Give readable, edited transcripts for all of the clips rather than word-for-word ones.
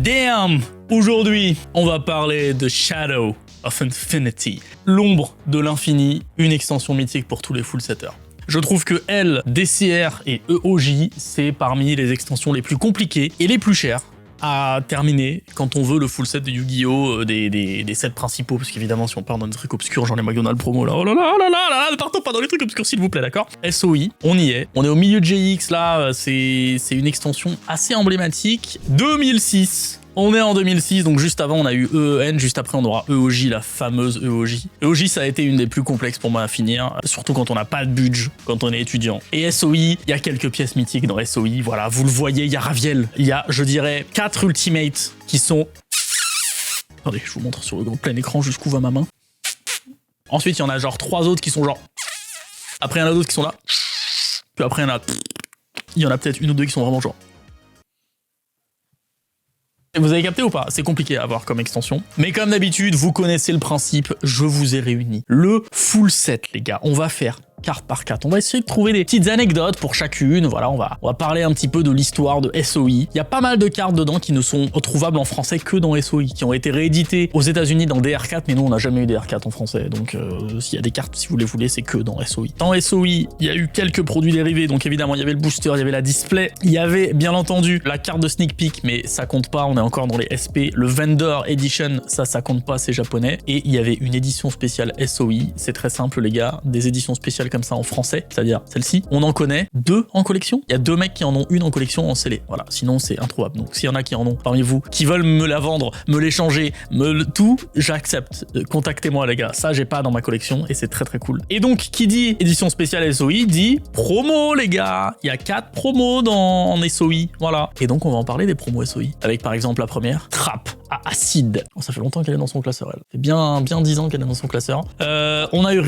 Damn! Aujourd'hui, on va parler de Shadow of Infinity, l'ombre de l'infini, une extension mythique pour tous les full setters. Je trouve que elle, DCR et EOJ, c'est parmi les extensions les plus compliquées et les plus chères à terminer quand on veut le full set de Yu-Gi-Oh! Des sets principaux, parce qu'évidemment si on part dans des trucs obscurs, genre les McDonald's promo là, oh là là, oh là là, là, là, partons pas dans les trucs obscurs s'il vous plaît, d'accord? SOI, on y est au milieu de GX là, c'est une extension assez emblématique. 2006. On est en 2006, donc juste avant on a eu EEN, juste après on aura EOJ, la fameuse EOJ. EOJ ça a été une des plus complexes pour moi à finir, surtout quand on n'a pas de budget, quand on est étudiant. Et SOI, il y a quelques pièces mythiques dans SOI, voilà, vous le voyez, il y a Raviel, il y a, je dirais, 4 ultimates qui sont... Attendez, je vous montre sur le grand plein écran jusqu'où va ma main. Ensuite il y en a genre 3 autres qui sont genre... Après il y en a d'autres qui sont là. Puis après il y en a peut-être une ou deux qui sont vraiment genre... Vous avez capté ou pas? C'est compliqué à avoir comme extension. Mais comme d'habitude, vous connaissez le principe, je vous ai réuni le full set, les gars. On va faire carte par carte. On va essayer de trouver des petites anecdotes pour chacune. Voilà, on va parler un petit peu de l'histoire de SOI. Il y a pas mal de cartes dedans qui ne sont trouvables en français que dans SOI, qui ont été rééditées aux États-Unis dans DR4, mais nous on n'a jamais eu DR4 en français. Donc s'il y a des cartes, si vous les voulez, c'est que dans SOI. Dans SOI, il y a eu quelques produits dérivés. Donc évidemment, il y avait le booster, il y avait la display, il y avait bien entendu la carte de sneak peek, mais ça compte pas. On est encore dans les SP. Le Vendor Edition, ça compte pas, c'est japonais. Et il y avait une édition spéciale SOI. C'est très simple, les gars. Des éditions spéciales comme ça en français, c'est-à-dire celle-ci, on en connaît 2 en collection. Il y a 2 mecs qui en ont une en collection en scellé. Voilà, sinon c'est introuvable. Donc s'il y en a qui en ont parmi vous, qui veulent me la vendre, me l'échanger, tout, j'accepte. Contactez-moi les gars, ça j'ai pas dans ma collection et c'est très très cool. Et donc qui dit édition spéciale SOI dit promo les gars. Il y a 4 promos en SOI, voilà. Et donc on va en parler des promos SOI. Avec par exemple la première, Trap à Acide. Oh, ça fait longtemps qu'elle est dans son classeur, elle. Ça fait bien 10 ans qu'elle est dans son classeur. On a eu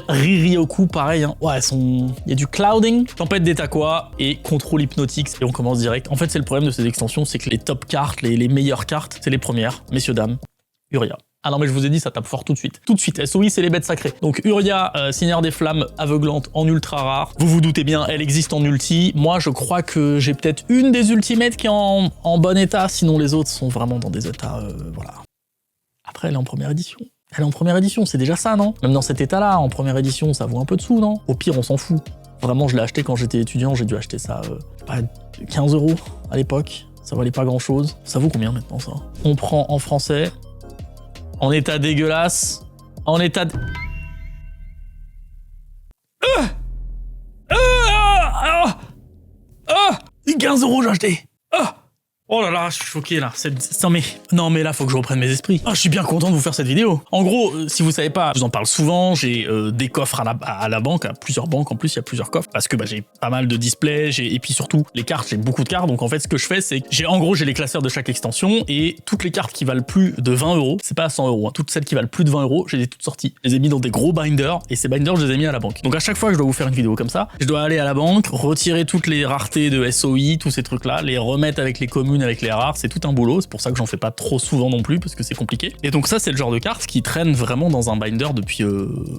Ririoku, pareil, hein. Ouais, il y a du clouding, tempête d'Etaqua et contrôle hypnotique. Et on commence direct. En fait, c'est le problème de ces extensions, c'est que les top cartes, les meilleures cartes, c'est les premières. Messieurs, dames, Uria. Ah non mais je vous ai dit, ça tape fort tout de suite. Tout de suite, SOI c'est les bêtes sacrées. Donc Uria, Seigneur des Flammes, aveuglante en ultra rare. Vous vous doutez bien, elle existe en ulti. Moi je crois que j'ai peut-être une des ultimates qui est en bon état, sinon les autres sont vraiment dans des états, voilà. Après elle est en première édition. Elle est en première édition, c'est déjà ça, non? Même dans cet état-là, en première édition, ça vaut un peu de sous, non? Au pire, on s'en fout. Vraiment, je l'ai acheté quand j'étais étudiant, j'ai dû acheter ça, 15 € à l'époque. Ça valait pas grand-chose. Ça vaut combien maintenant, ça? On prend en français... En état dégueulasse. En état... 15 € j'ai acheté. Oh là là, je suis choqué là. Non mais là, faut que je reprenne mes esprits. Je suis bien content de vous faire cette vidéo. En gros, si vous savez pas, je vous en parle souvent, j'ai des coffres à la banque, à plusieurs banques en plus, il y a plusieurs coffres, parce que j'ai pas mal de displays, et puis surtout, les cartes, j'ai beaucoup de cartes, donc en fait, ce que je fais, c'est que j'ai les classeurs de chaque extension, et toutes les cartes qui valent plus de 20 €, c'est pas à 100 €, hein, toutes celles qui valent plus de 20 €, j'ai toutes sorties. Je les ai mis dans des gros binders, et ces binders, je les ai mis à la banque. Donc à chaque fois que je dois vous faire une vidéo comme ça, je dois aller à la banque, retirer toutes les raretés de SOI, tous ces trucs-là, les remettre avec les communes, avec les rares, c'est tout un boulot, c'est pour ça que j'en fais pas trop souvent non plus, parce que c'est compliqué. Et donc ça, c'est le genre de carte qui traîne vraiment dans un binder depuis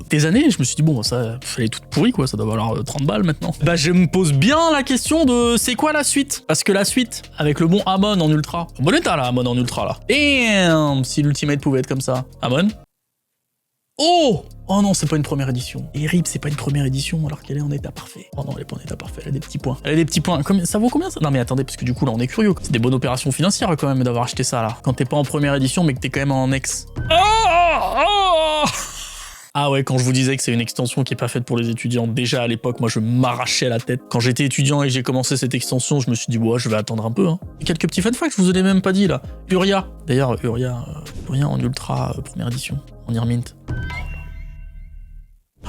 des années. Je me suis dit, bon, ça, elle est toute pourrie, quoi, ça doit valoir 30 balles maintenant. Je me pose bien la question de c'est quoi la suite? Parce que la suite, avec le bon Amon en ultra, en bon état là, Amon en ultra là. Damn, si l'ultimate pouvait être comme ça. Amon? Oh non, c'est pas une première édition. Et RIP, c'est pas une première édition alors qu'elle est en état parfait. Oh non, elle est pas en état parfait, elle a des petits points. Elle a des petits points. Ça vaut combien ça? Non mais attendez, parce que du coup là on est curieux. C'est des bonnes opérations financières quand même d'avoir acheté ça là. Quand t'es pas en première édition mais que t'es quand même en ex. Ah ouais, quand je vous disais que c'est une extension qui est pas faite pour les étudiants, déjà à l'époque, moi je m'arrachais la tête. Quand j'étais étudiant et que j'ai commencé cette extension, je me suis dit, ouais, je vais attendre un peu. Hein. Quelques petits fun facts, je vous ai même pas dit là. Uria. D'ailleurs, Uria en ultra première édition, en Irmint.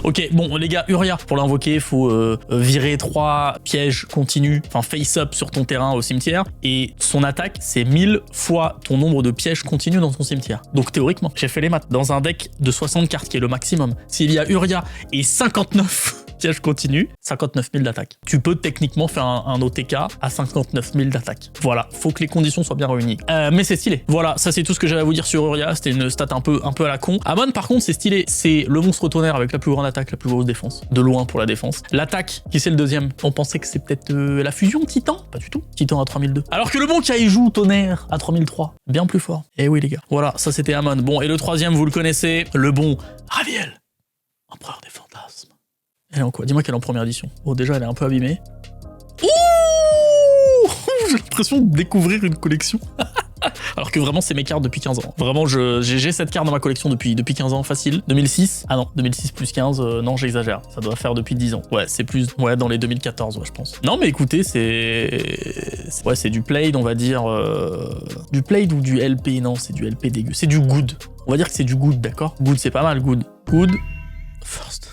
Ok, bon les gars, Uria, pour l'invoquer, il faut virer 3 pièges continus, enfin face-up sur ton terrain au cimetière, et son attaque, c'est 1000 fois ton nombre de pièges continus dans ton cimetière. Donc théoriquement, j'ai fait les maths, dans un deck de 60 cartes, qui est le maximum, s'il y a Uria et 59 piège continu, 59 000 d'attaque. Tu peux techniquement faire un OTK à 59 000 d'attaque. Voilà, faut que les conditions soient bien réunies. Mais c'est stylé. Voilà, ça c'est tout ce que j'avais à vous dire sur Uria. C'était une stat un peu à la con. Amon, par contre, c'est stylé. C'est le monstre tonnerre avec la plus grande attaque, la plus grosse défense. De loin pour la défense. L'attaque, qui c'est le deuxième? On pensait que c'est peut-être la fusion Titan? Pas du tout. Titan à 3002. Alors que le bon Kaiju tonnerre à 3003. Bien plus fort. Eh oui, les gars. Voilà, ça c'était Amon. Bon, et le troisième, vous le connaissez, le bon Raviel. Empereur des fantasmes. Elle est en quoi? Dis-moi qu'elle est en première édition. Oh, déjà, elle est un peu abîmée. Ouh, j'ai l'impression de découvrir une collection. Alors que vraiment, c'est mes cartes depuis 15 ans. Vraiment, j'ai cette carte dans ma collection depuis 15 ans, facile. 2006. Ah non, 2006 plus 15, non, j'exagère. Ça doit faire depuis 10 ans. Ouais, c'est plus... Ouais, dans les 2014, ouais, je pense. Non, mais écoutez, ouais, c'est du Played, on va dire... Du Played ou du LP? Non, c'est du LP dégueu. C'est du Good. On va dire que c'est du Good, d'accord? Good, c'est pas mal, Good. Good. First.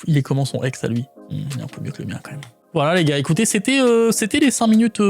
Il est comment son ex à lui? Il est un peu mieux que le mien, quand même. Voilà les gars, écoutez, c'était les 5 minutes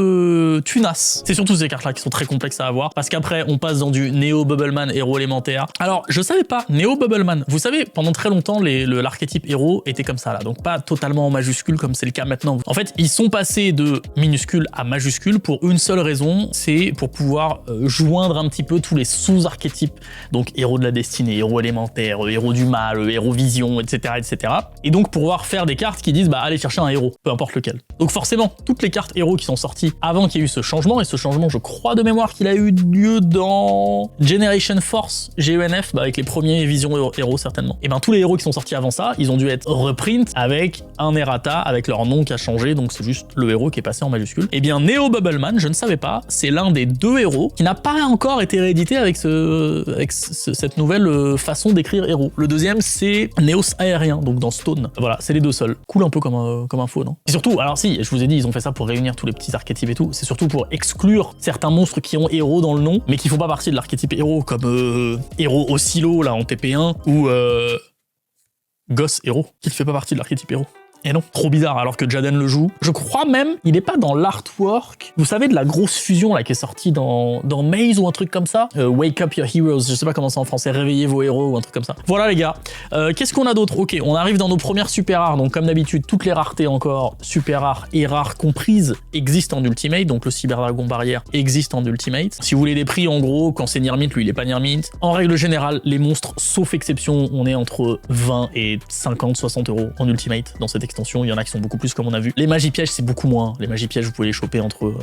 tunas. C'est surtout ces cartes-là qui sont très complexes à avoir, parce qu'après, on passe dans du Neo Bubbleman héros élémentaire. Alors, je savais pas, Neo Bubbleman, vous savez, pendant très longtemps, l'archétype héros était comme ça là, donc pas totalement en majuscule comme c'est le cas maintenant. En fait, ils sont passés de minuscule à majuscule pour une seule raison, c'est pour pouvoir joindre un petit peu tous les sous-archétypes, donc héros de la destinée, héros élémentaire, héros du mal, héros vision, etc., etc. Et donc pouvoir faire des cartes qui disent, bah allez chercher un héros, peu importe lequel. Donc forcément, toutes les cartes héros qui sont sorties avant qu'il y ait eu ce changement, et ce changement, je crois de mémoire qu'il a eu lieu dans Generation Force, GENF, bah avec les premiers visions héros certainement. Et ben tous les héros qui sont sortis avant ça, ils ont dû être reprint avec un errata, avec leur nom qui a changé, donc c'est juste le héros qui est passé en majuscule. Et bien Neo Bubbleman, je ne savais pas, c'est l'un des 2 héros qui n'a pas encore été réédité avec cette nouvelle façon d'écrire héros. Le deuxième, c'est Neos Aérien, donc dans Stone. Voilà, c'est les 2 seuls. Cool un peu comme info, non? Et surtout, alors si, je vous ai dit, ils ont fait ça pour réunir tous les petits archétypes et tout, c'est surtout pour exclure certains monstres qui ont héros dans le nom, mais qui font pas partie de l'archétype héros, comme héros Oscillo, là, en TP1, ou Goss héros, qui ne fait pas partie de l'archétype héros. Et non, trop bizarre, alors que Jaden le joue. Je crois même, il est pas dans l'artwork, vous savez, de la grosse fusion là qui est sortie dans Maze ou un truc comme ça. Wake up your heroes, je sais pas comment c'est en français, réveillez vos héros ou un truc comme ça. Voilà les gars, qu'est-ce qu'on a d'autre? Ok, on arrive dans nos premières super rares, donc comme d'habitude, toutes les raretés encore, super rares et rares comprises, existent en Ultimate, donc le Cyberdragon Barrière existe en Ultimate. Si vous voulez des prix, en gros, quand c'est Nirmint, lui il est pas Nirmint. En règle générale, les monstres, sauf exception, on est entre 20 et 50-60 € en Ultimate dans cette extension, il y en a qui sont beaucoup plus comme on a vu. Les magies pièges c'est beaucoup moins, les magies pièges vous pouvez les choper entre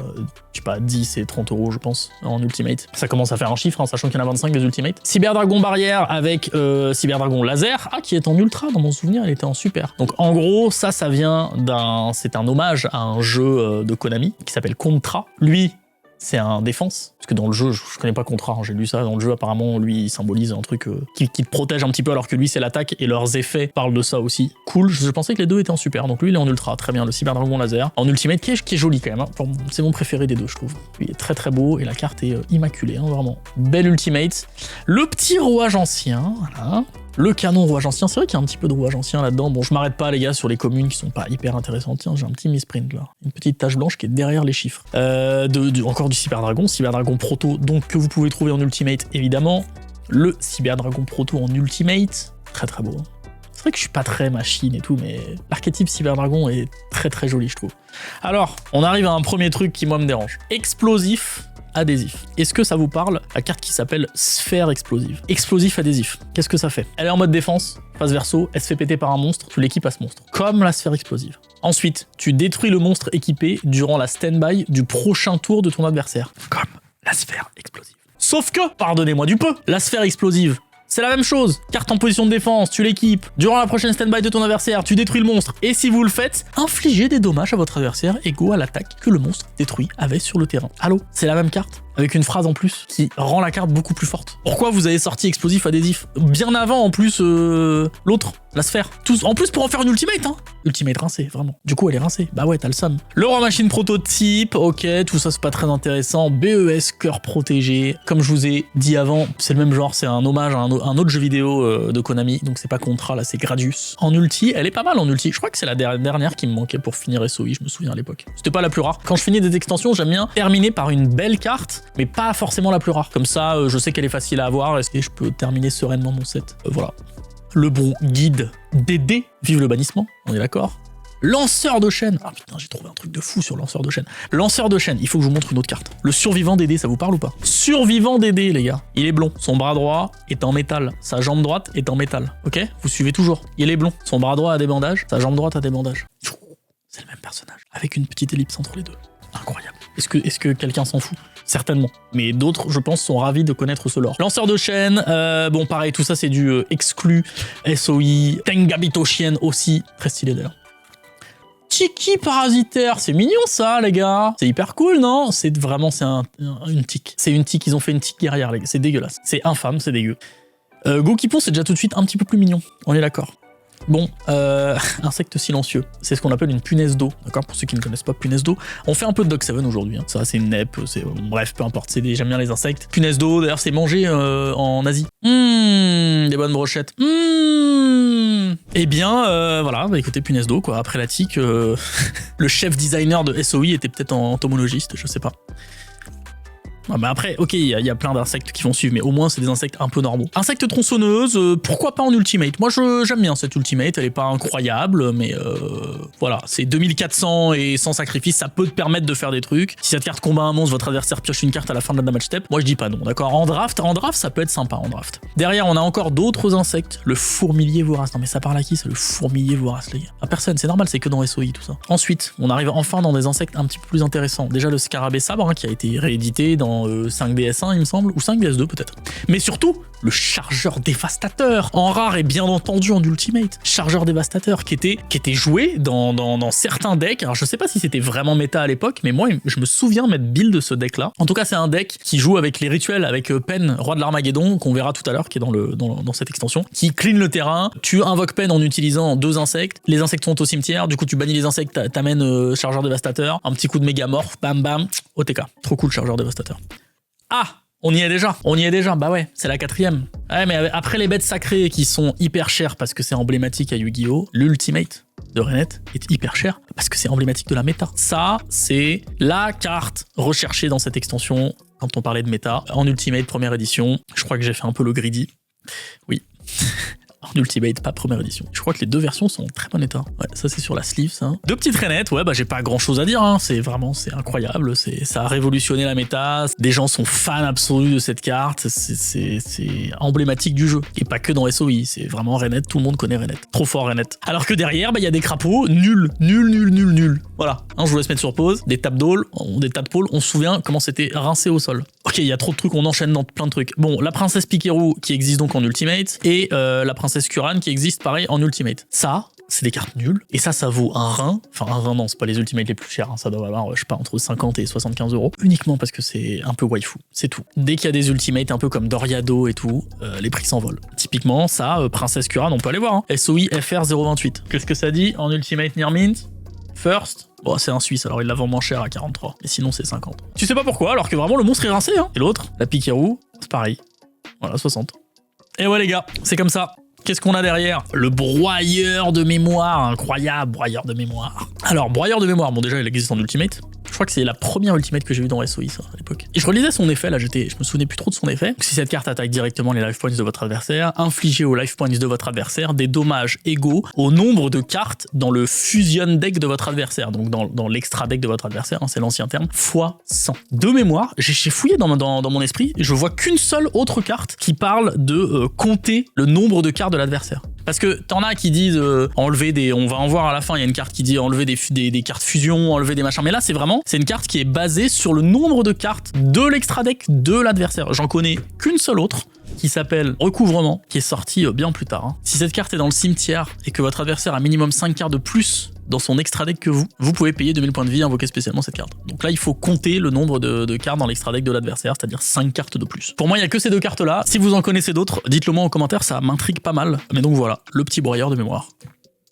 je sais pas 10 et 30 € je pense en Ultimate. Ça commence à faire un chiffre, hein, sachant qu'il y en a 25 des Ultimate. Cyberdragon Barrière avec Cyberdragon Laser, qui est en Ultra, dans mon souvenir il était en Super. Donc en gros ça vient c'est un hommage à un jeu de Konami qui s'appelle Contra. Lui c'est un défense, parce que dans le jeu, je connais pas Contra, hein, j'ai lu ça dans le jeu, apparemment lui il symbolise un truc qui te protège un petit peu, alors que lui c'est l'attaque, et leurs effets parlent de ça aussi. Cool, je pensais que les 2 étaient en super, donc lui il est en ultra, très bien, le Cyberdragon Laser. En Ultimate, qui est joli quand même, hein. C'est mon préféré des 2 je trouve. Lui est très très beau, et la carte est immaculée, hein, vraiment. Belle Ultimate. Le petit rouage ancien, voilà. Le canon rouage ancien, c'est vrai qu'il y a un petit peu de rouage ancien là-dedans. Bon, je m'arrête pas les gars sur les communes qui sont pas hyper intéressantes. Tiens, j'ai un petit misprint là. Une petite tache blanche qui est derrière les chiffres. Encore du Cyberdragon Proto, donc que vous pouvez trouver en Ultimate évidemment. Le Cyberdragon Proto en Ultimate, très très beau. Hein. C'est vrai que je suis pas très machine et tout, mais l'archétype Cyberdragon est très très joli je trouve. Alors, on arrive à un premier truc qui moi me dérange. Explosif. Adhésif. Est-ce que ça vous parle? La carte qui s'appelle Sphère Explosive. Explosif adhésif. Qu'est-ce que ça fait? Elle est en mode défense, face verso, elle se fait péter par un monstre, tu l'équipes à ce monstre. Comme la sphère explosive. Ensuite, tu détruis le monstre équipé durant la stand-by du prochain tour de ton adversaire. Comme la sphère explosive. Sauf que, pardonnez-moi du peu, la sphère explosive, c'est la même chose. Carte en position de défense, tu l'équipes. Durant la prochaine stand-by de ton adversaire, tu détruis le monstre. Et si vous le faites, infligez des dommages à votre adversaire égaux à l'attaque que le monstre détruit avait sur le terrain. Allô, c'est la même carte, avec une phrase en plus qui rend la carte beaucoup plus forte. Pourquoi vous avez sorti explosif adhésif bien avant en plus l'autre, la sphère? Tous, en plus pour en faire une ultimate, hein. Ultimate rincée, vraiment. Du coup elle est rincée, bah ouais t'as le somme. Le roi machine prototype, ok, tout ça c'est pas très intéressant. BES cœur protégé, comme je vous ai dit avant, c'est le même genre, c'est un hommage à un autre jeu vidéo de Konami, donc c'est pas Contra, là c'est Gradius. En ulti, elle est pas mal en ulti, je crois que c'est la dernière qui me manquait pour finir SOI, je me souviens à l'époque. C'était pas la plus rare. Quand je finis des extensions, j'aime bien terminer par une belle carte, mais pas forcément la plus rare. Comme ça, je sais qu'elle est facile à avoir et je peux terminer sereinement mon set. Voilà. Le bon guide des dés, vive le bannissement, on est d'accord. Lanceur de chaîne. Ah putain, j'ai trouvé un truc de fou sur lanceur de chaîne. Lanceur de chaîne, il faut que je vous montre une autre carte. Le survivant des dés, ça vous parle ou pas? Survivant des dés, les gars. Il est blond. Son bras droit est en métal. Sa jambe droite est en métal. Ok? Vous suivez toujours. Il est blond. Son bras droit a des bandages. Sa jambe droite a des bandages. C'est le même personnage. Avec une petite ellipse entre les deux. Incroyable. Est-ce que quelqu'un s'en fout? Certainement. Mais d'autres, je pense, sont ravis de connaître ce lore. Lanceur de chaîne, bon pareil, tout ça c'est du exclu, SOI, Tengabito Chien aussi, très stylé d'ailleurs. Tiki parasitaire, c'est mignon ça les gars. C'est hyper cool non? C'est vraiment, une tique. C'est une tique, ils ont fait une tique guerrière les gars, c'est dégueulasse. C'est infâme, c'est dégueu. Gokipon c'est déjà tout de suite un petit peu plus mignon, on est d'accord. Bon, insecte silencieux, c'est ce qu'on appelle une punaise d'eau, d'accord? Pour ceux qui ne connaissent pas punaise d'eau, on fait un peu de Dog 7 aujourd'hui, hein. Ça c'est une neppe, bref, peu importe, j'aime bien les insectes. Punaise d'eau, d'ailleurs c'est mangé en Asie. Des bonnes brochettes. Eh bien, voilà, bah écoutez, punaise d'eau quoi, après la tique, le chef designer de SOI était peut-être entomologiste, je sais pas. Ah bah après, ok, il y a plein d'insectes qui vont suivre, mais au moins c'est des insectes un peu normaux. Insecte tronçonneuse, pourquoi pas en ultimate? Moi j'aime bien cette ultimate, elle est pas incroyable, mais voilà, c'est 2400 et sans sacrifice, ça peut te permettre de faire des trucs. Si cette carte combat un monstre, votre adversaire pioche une carte à la fin de la damage step, moi je dis pas non, d'accord? En draft, ça peut être sympa en draft. Derrière, on a encore d'autres insectes, le fourmilier vorace. Non mais ça parle à qui ça, le fourmilier vorace, les gars? À personne, c'est normal, c'est que dans SOI tout ça. Ensuite, on arrive enfin dans des insectes un petit peu plus intéressants. Déjà le scarabée sabre, hein, qui a été réédité dans 5DS1 il me semble, ou 5DS2 peut-être. Mais surtout, le chargeur dévastateur, en rare et bien entendu en ultimate. Chargeur dévastateur qui était joué dans certains decks. Alors je sais pas si c'était vraiment méta à l'époque, mais moi je me souviens m'être build de ce deck là. En tout cas c'est un deck qui joue avec les rituels, avec Pen, roi de l'Armageddon, qu'on verra tout à l'heure, qui est dans cette extension, qui clean le terrain. Tu invoques Pen en utilisant 2 insectes, les insectes sont au cimetière, du coup tu bannis les insectes, t'amènes chargeur dévastateur, un petit coup de mégamorph, bam bam, OTK. Trop cool chargeur dévastateur. Ah, on y est déjà, bah ouais, c'est la 4ème. Ouais, mais après les bêtes sacrées qui sont hyper chères parce que c'est emblématique à Yu-Gi-Oh!, l'ultimate de Renet est hyper cher parce que c'est emblématique de la méta. Ça, c'est la carte recherchée dans cette extension quand on parlait de méta. En ultimate première édition, je crois que j'ai fait un peu le greedy. Oui. En ultimate, pas première édition. Je crois que les 2 versions sont en très bon état. Ouais, ça c'est sur la sleeve, ça. 2 petites rainettes, ouais, bah j'ai pas grand chose à dire, hein. C'est incroyable, ça a révolutionné la méta, des gens sont fans absolus de cette carte, c'est emblématique du jeu. Et pas que dans SOI, c'est vraiment rainette, tout le monde connaît rainette. Trop fort rainette. Alors que derrière, bah il y a des crapauds, nul. Voilà, hein, je vous laisse mettre sur pause, des tadpoles, on se souvient comment c'était rincé au sol. Ok, il y a trop de trucs, on enchaîne dans plein de trucs. Bon, la princesse Pikeru qui existe donc en ultimate, et la princesse Kuran qui existe pareil en ultimate. Ça, c'est des cartes nulles, et ça vaut un rein. Enfin, un rein, non, c'est pas les ultimates les plus chers, hein. Ça doit valoir, je sais pas, entre 50 et 75 €, uniquement parce que c'est un peu waifu, c'est tout. Dès qu'il y a des ultimates un peu comme Doriado et tout, les prix s'envolent. Typiquement, ça, princesse Kuran, on peut aller voir, hein. SOI FR 028. Qu'est-ce que ça dit en ultimate near mint? First, bon, c'est un Suisse, alors il la vend moins cher à 43, mais sinon c'est 50. Tu sais pas pourquoi, alors que vraiment le monstre est rincé, hein. Et l'autre, la Pikeru, c'est pareil. Voilà, 60. Et ouais les gars, c'est comme ça. Qu'est-ce qu'on a derrière? Le broyeur de mémoire, incroyable, broyeur de mémoire. Alors, broyeur de mémoire, bon déjà il existe en ultimate. Je crois que c'est la première ultimate que j'ai vue dans SOI, ça, à l'époque. Et je relisais son effet, là, je me souvenais plus trop de son effet. Donc, si cette carte attaque directement les life points de votre adversaire, infligez aux life points de votre adversaire des dommages égaux au nombre de cartes dans le fusion deck de votre adversaire. Donc dans l'extra deck de votre adversaire, hein, c'est l'ancien terme, fois 100. De mémoire, j'ai fouillé dans mon esprit, et je vois qu'une seule autre carte qui parle de compter le nombre de cartes de l'adversaire. Parce que t'en as qui disent enlever des... On va en voir à la fin, il y a une carte qui dit enlever des cartes fusion, enlever des machins. Mais là, c'est une carte qui est basée sur le nombre de cartes de l'extra deck de l'adversaire. J'en connais qu'une seule autre, qui s'appelle Recouvrement, qui est sortie bien plus tard. Hein. Si cette carte est dans le cimetière et que votre adversaire a minimum 5 cartes de plus dans son extra deck que vous pouvez payer 2000 points de vie et invoquer spécialement cette carte. Donc là, il faut compter le nombre de cartes dans l'extra deck de l'adversaire, c'est-à-dire 5 cartes de plus. Pour moi, il n'y a que ces 2 cartes-là. Si vous en connaissez d'autres, dites-le moi en commentaire, ça m'intrigue pas mal. Mais donc voilà, le petit broyeur de mémoire.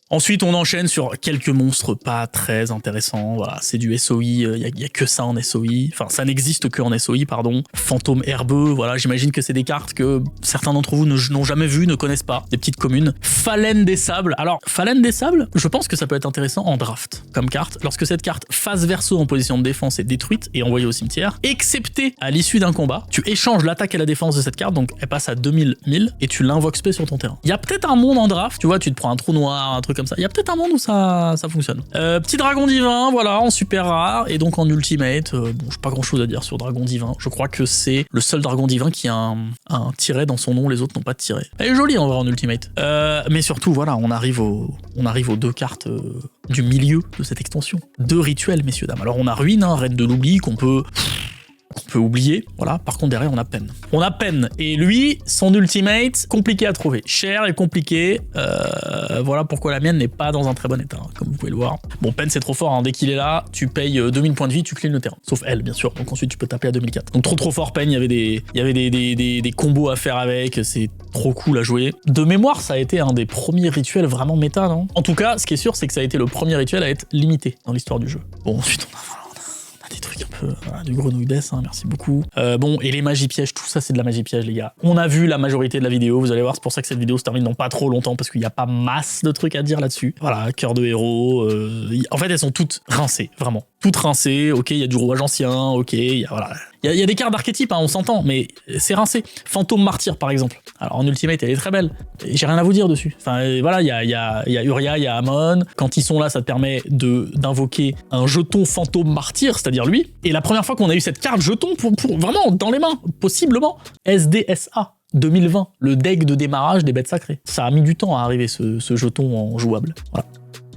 Ensuite, on enchaîne sur quelques monstres pas très intéressants. Voilà, c'est du SOI, il y a que ça en SOI. Enfin, ça n'existe que en SOI, pardon. Fantôme herbeux, voilà, j'imagine que c'est des cartes que certains d'entre vous n'ont jamais vues, ne connaissent pas. Des petites communes. Phalène des sables. Alors, Phalène des sables, je pense que ça peut être intéressant en draft comme carte. Lorsque cette carte face verso en position de défense est détruite et envoyée au cimetière, excepté à l'issue d'un combat, tu échanges l'attaque et la défense de cette carte, donc elle passe à 2000 et tu l'invoques spé sur ton terrain. Il y a peut-être un monde en draft, tu vois, tu te prends un trou noir, un truc comme ça. Il y a peut-être un monde où ça fonctionne. Petit dragon divin, voilà, en super rare, et donc en ultimate, bon, j'ai pas grand chose à dire sur dragon divin. Je crois que c'est le seul dragon divin qui a un tiret dans son nom, les autres n'ont pas de tiret. Elle est jolie en vrai en ultimate. Mais surtout, voilà, on arrive aux deux cartes du milieu de cette extension. Deux rituels, messieurs, dames. Alors on a Ruine, hein, reine de l'oubli, qu'on peut oublier, voilà. Par contre, derrière, on a Peine. On a Peine. Et lui, son ultimate, compliqué à trouver. Cher et compliqué. Voilà pourquoi la mienne n'est pas dans un très bon état, hein, comme vous pouvez le voir. Bon, Peine, c'est trop fort, hein. Dès qu'il est là, tu payes 2000 points de vie, tu cleans le terrain. Sauf elle, bien sûr. Donc ensuite, tu peux taper à 2004. Donc trop fort, Peine. Il y avait des combos à faire avec. C'est trop cool à jouer. De mémoire, ça a été un des premiers rituels vraiment méta, non? En tout cas, ce qui est sûr, c'est que ça a été le premier rituel à être limité dans l'histoire du jeu. Bon, ensuite, on a des trucs un peu... Voilà, du grenouille d'ess, hein, merci beaucoup. Bon, et les magies pièges, tout ça, c'est de la magie piège, les gars. On a vu la majorité de la vidéo, vous allez voir, c'est pour ça que cette vidéo se termine dans pas trop longtemps, parce qu'il n'y a pas masse de trucs à dire là-dessus. Voilà, cœur de héros... En fait, elles sont toutes rincées, vraiment. Toutes rincées, ok, il y a du rouage ancien, ok, il y a... Voilà. Il y a des cartes d'archétype, hein, on s'entend, mais c'est rincé. Fantôme martyr, par exemple. Alors, en ultimate, elle est très belle. J'ai rien à vous dire dessus. Enfin, voilà, il y a Uria, il y a Amon. Quand ils sont là, ça te permet d'invoquer un jeton fantôme martyr, c'est-à-dire lui. Et la première fois qu'on a eu cette carte jeton, pour vraiment dans les mains, possiblement, SDSA 2020, le deck de démarrage des bêtes sacrées. Ça a mis du temps à arriver, ce jeton en jouable. Voilà.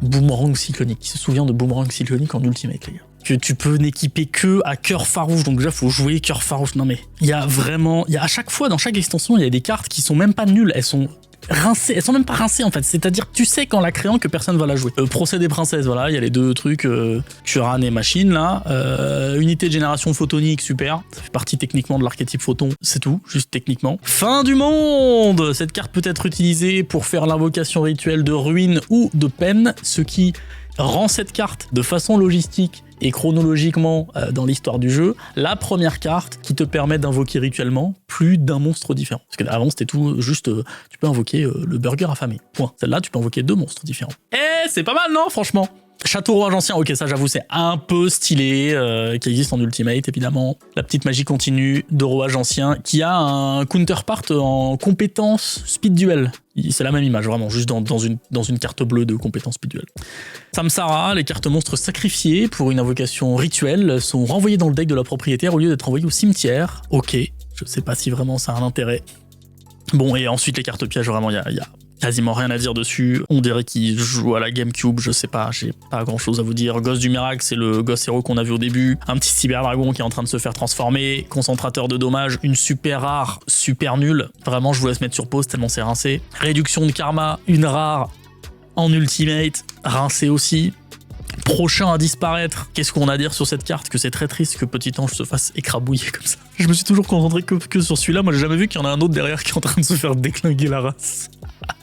Boomerang cyclonique. Qui se souvient de Boomerang cyclonique en ultimate, les gars? Que tu peux n'équiper que à cœur farouche, donc déjà faut jouer cœur farouche. Non mais il y a à chaque fois dans chaque extension il y a des cartes qui sont même pas nulles, elles sont rincées, elles sont même pas rincées en fait, c'est-à-dire tu sais qu'en la créant que personne va la jouer. Procès des princesses, voilà, il y a les deux trucs, Kuran et machine là, unité de génération photonique, super, ça fait partie techniquement de l'archétype photon, c'est tout, juste techniquement. Fin du monde. Cette carte peut être utilisée pour faire l'invocation rituelle de ruine ou de peine, ce qui rend cette carte de façon logistique et chronologiquement dans l'histoire du jeu, la première carte qui te permet d'invoquer rituellement plus d'un monstre différent. Parce qu'avant c'était tout juste, tu peux invoquer le burger affamé, point. Celle-là, tu peux invoquer deux monstres différents. C'est pas mal, non, franchement? Château rouage ancien, ok, ça j'avoue c'est un peu stylé, qui existe en ultimate évidemment. La petite magie continue de rouage ancien qui a un counterpart en compétence speed duel. C'est la même image vraiment, juste dans une carte bleue de compétence speed duel. Samsara, les cartes monstres sacrifiées pour une invocation rituelle sont renvoyées dans le deck de la propriétaire au lieu d'être envoyées au cimetière. Ok, je sais pas si vraiment ça a un intérêt. Bon, et ensuite les cartes pièges, vraiment il y a quasiment rien à dire dessus. On dirait qu'il joue à la GameCube, je sais pas, j'ai pas grand chose à vous dire. Gosse du miracle, c'est le gosse héros qu'on a vu au début. Un petit cyberdragon qui est en train de se faire transformer. Concentrateur de dommages, une super rare, super nulle. Vraiment, je vous laisse mettre sur pause tellement c'est rincé. Réduction de karma, une rare en ultimate, rincé aussi. Prochain à disparaître. Qu'est-ce qu'on a à dire sur cette carte? Que c'est très triste que Petit Ange se fasse écrabouiller comme ça. Je me suis toujours concentré que sur celui-là. Moi, j'ai jamais vu qu'il y en a un autre derrière qui est en train de se faire déclinguer la race.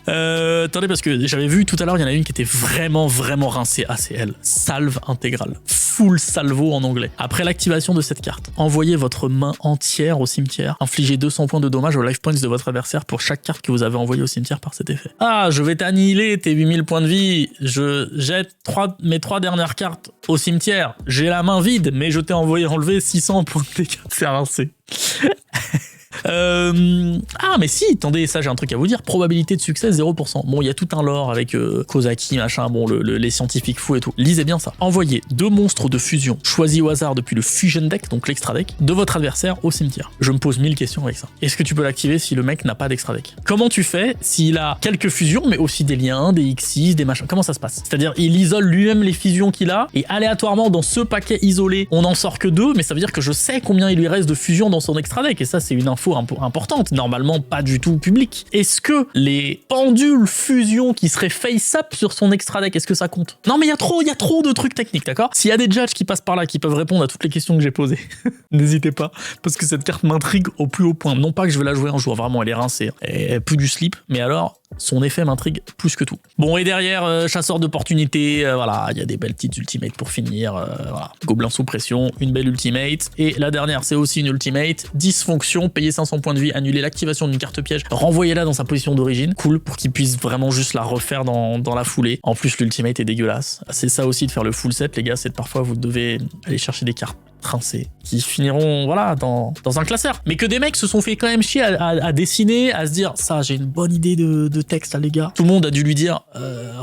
Attendez, parce que j'avais vu tout à l'heure, il y en a une qui était vraiment rincée. Ah, c'est elle. Salve intégrale. Full salvo en anglais. Après l'activation de cette carte, envoyez votre main entière au cimetière. Infligez 200 points de dommage aux life points de votre adversaire pour chaque carte que vous avez envoyée au cimetière par cet effet. Ah, je vais t'annihiler tes 8000 points de vie. Je jette mes 3 dernières cartes au cimetière. J'ai la main vide, mais je t'ai enlever 600 points de dégâts. C'est rincé. Ah mais si, attendez, ça j'ai un truc à vous dire, probabilité de succès 0%. Bon, il y a tout un lore avec Kozaki, machin, bon, les scientifiques fous et tout. Lisez bien ça. Envoyez 2 monstres de fusion choisis au hasard depuis le fusion deck, donc l'extra deck, de votre adversaire au cimetière. Je me pose 1000 questions avec ça. Est-ce que tu peux l'activer si le mec n'a pas d'extra deck? Comment tu fais s'il a quelques fusions, mais aussi des liens, des X6, des machins? Comment ça se passe? C'est-à-dire, il isole lui-même les fusions qu'il a, et aléatoirement, dans ce paquet isolé, on n'en sort que 2, mais ça veut dire que je sais combien il lui reste de fusions dans son extra deck, et ça, c'est une info importante, normalement pas du tout publique. Est-ce que les pendules fusion qui seraient face-up sur son extra deck, est-ce que ça compte? Non mais il y a trop de trucs techniques, d'accord? S'il y a des judges qui passent par là, qui peuvent répondre à toutes les questions que j'ai posées, n'hésitez pas, parce que cette carte m'intrigue au plus haut point. Non pas que je vais la jouer un jour, vraiment elle est rincée, elle pue du slip, mais alors son effet m'intrigue plus que tout. Bon, et derrière, chasseur d'opportunités, voilà, il y a des belles petites ultimates pour finir, voilà. Gobelin sous pression, une belle ultimate, et la dernière, c'est aussi une ultimate, dysfonction, payer 500 points de vie, annuler l'activation d'une carte piège, renvoyer-la dans sa position d'origine, cool, pour qu'il puisse vraiment juste la refaire dans la foulée. En plus, l'ultimate est dégueulasse. C'est ça aussi de faire le full set, les gars, c'est que parfois vous devez aller chercher des cartes rincées qui finiront voilà dans un classeur, mais que des mecs se sont fait quand même chier à dessiner, à se dire ça, j'ai une bonne idée de texte là les gars. Tout le monde a dû lui dire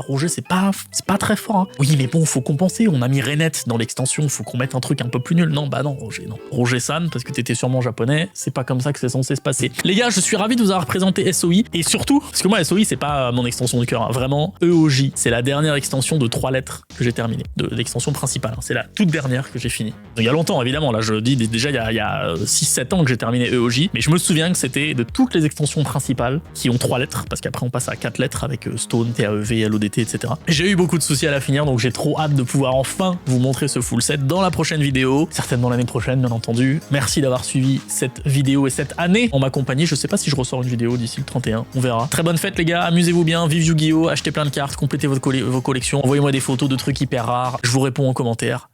Roger, c'est pas très fort hein. Oui mais bon, faut compenser, on a mis Renette dans l'extension, faut qu'on mette un truc un peu plus nul. Non bah non Roger, non. Roger-san, parce que t'étais sûrement japonais, c'est pas comme ça que c'est censé se passer. Les gars, je suis ravi de vous avoir présenté SOI, et surtout parce que moi SOI c'est pas mon extension de cœur hein. Vraiment, EOJ, c'est la dernière extension de 3 lettres que j'ai terminée, de l'extension principale hein. C'est la toute dernière que j'ai finie. Donc, il y a longtemps évidemment, là je dis déjà il y a 6-7 ans que j'ai terminé EOJ, mais je me souviens que c'était de toutes les extensions principales qui ont 3 lettres, parce qu'après on passe à 4 lettres avec Stone, TAEV, LODT, etc. J'ai eu beaucoup de soucis à la finir, donc j'ai trop hâte de pouvoir enfin vous montrer ce full set dans la prochaine vidéo, certainement l'année prochaine bien entendu. Merci d'avoir suivi cette vidéo et cette année en m'accompagner, je sais pas si je ressors une vidéo d'ici le 31, on verra. Très bonne fête les gars, amusez-vous bien, vive Yu-Gi-Oh, achetez plein de cartes, complétez vos collections, envoyez-moi des photos de trucs hyper rares, je vous réponds en commentaire.